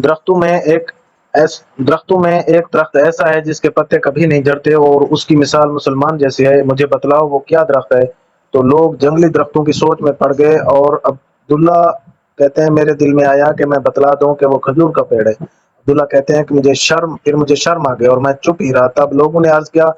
درختوں میں ایک درخت ایسا ہے جس کے پتے کبھی نہیں جھڑتے اور اس کی مثال مسلمان جیسی ہے، مجھے بتلاؤ وہ کیا درخت ہے؟ تو لوگ جنگلی درختوں کی سوچ میں پڑ گئے، اور عبداللہ کہتے ہیں میرے دل میں آیا کہ میں بتلا دوں کہ وہ کھجور کا پیڑ ہے۔ عبداللہ کہتے ہیں کہ مجھے شرم آ گئی اور میں چپ ہی رہا۔ تب لوگوں نے عرض کیا،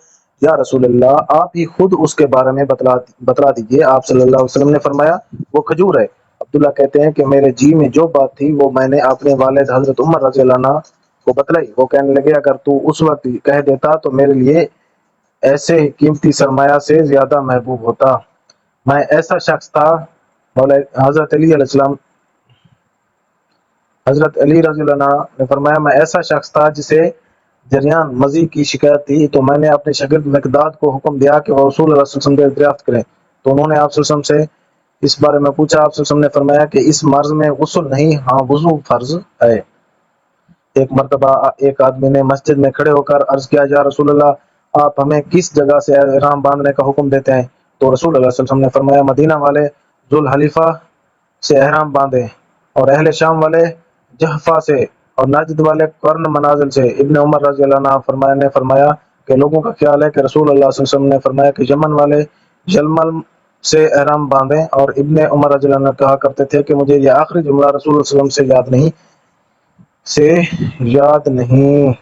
یا رسول اللہ، آپ ہی خود اس کے بارے میں بتلا دیجئے۔ آپ صلی اللہ علیہ وسلم نے فرمایا، وہ کھجور ہے۔ عبداللہ کہتے ہیں کہ میرے جی میں جو بات تھی وہ میں نے اپنے والد حضرت عمر رضی اللہ عنہ کو بتلائی۔ وہ کہنے لگے، اگر تو اس وقت کہہ دیتا تو میرے لیے ایسے قیمتی سرمایہ سے زیادہ محبوب ہوتا۔ میں ایسا شخص تھا، حضرت علی علیہ السلام حضرت علی رضی اللہ عنہ نے فرمایا، میں ایسا شخص تھا جسے جریان مزید کی شکایت تھی، تو میں نے اپنے شاگرد مقداد کو حکم دیا کہ وہ رسول اللہ صلی اللہ علیہ وسلم سے دریافت کریں۔ تو انہوں نے آپ صلی اللہ علیہ وسلم سے اس بارے میں پوچھا۔ آپ صلی اللہ علیہ وسلم نے فرمایا کہ اس مرض میں غسل نہیں، ہاں وضو فرض ہے۔ ایک مرتبہ ایک آدمی نے مسجد میں کھڑے ہو کر عرض کیا، یا رسول اللہ، آپ ہمیں کس جگہ سے احرام باندھنے کا حکم دیتے ہیں؟ تو رسول اللہ صلی اللہ علیہ وسلم نے فرمایا، مدینہ والے ذوالحلیفہ سے احرام باندھیں، اور اہل شام والے جحفہ سے، اور نجد والے قرن منازل سے۔ ابن عمر رضی اللہ عنہ نے فرمایا کہ لوگوں کا خیال ہے کہ رسول اللہ صلی اللہ علیہ وسلم نے فرمایا کہ یمن والے یلمل سے احرام باندھیں، اور ابن عمر رضی اللہ عنہ کہا کرتے تھے کہ مجھے یہ آخری جملہ رسول اللہ صلی اللہ علیہ وسلم سے یاد نہیں۔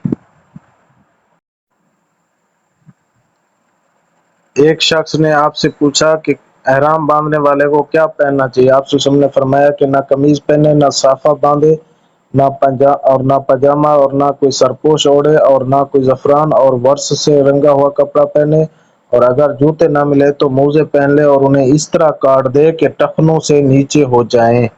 ایک شخص نے آپ سے پوچھا کہ احرام باندھنے والے کو کیا پہننا چاہیے؟ آپ صلی اللہ علیہ وسلم نے فرمایا کہ نہ قمیض پہنے، نہ صافہ باندھے، نہ پاجامہ، اور نہ کوئی سرپوش اوڑھے، اور نہ کوئی زعفران اور ورس سے رنگا ہوا کپڑا پہنے، اور اگر جوتے نہ ملے تو موزے پہن لے اور انہیں اس طرح کاٹ دے کہ ٹخنوں سے نیچے ہو جائیں۔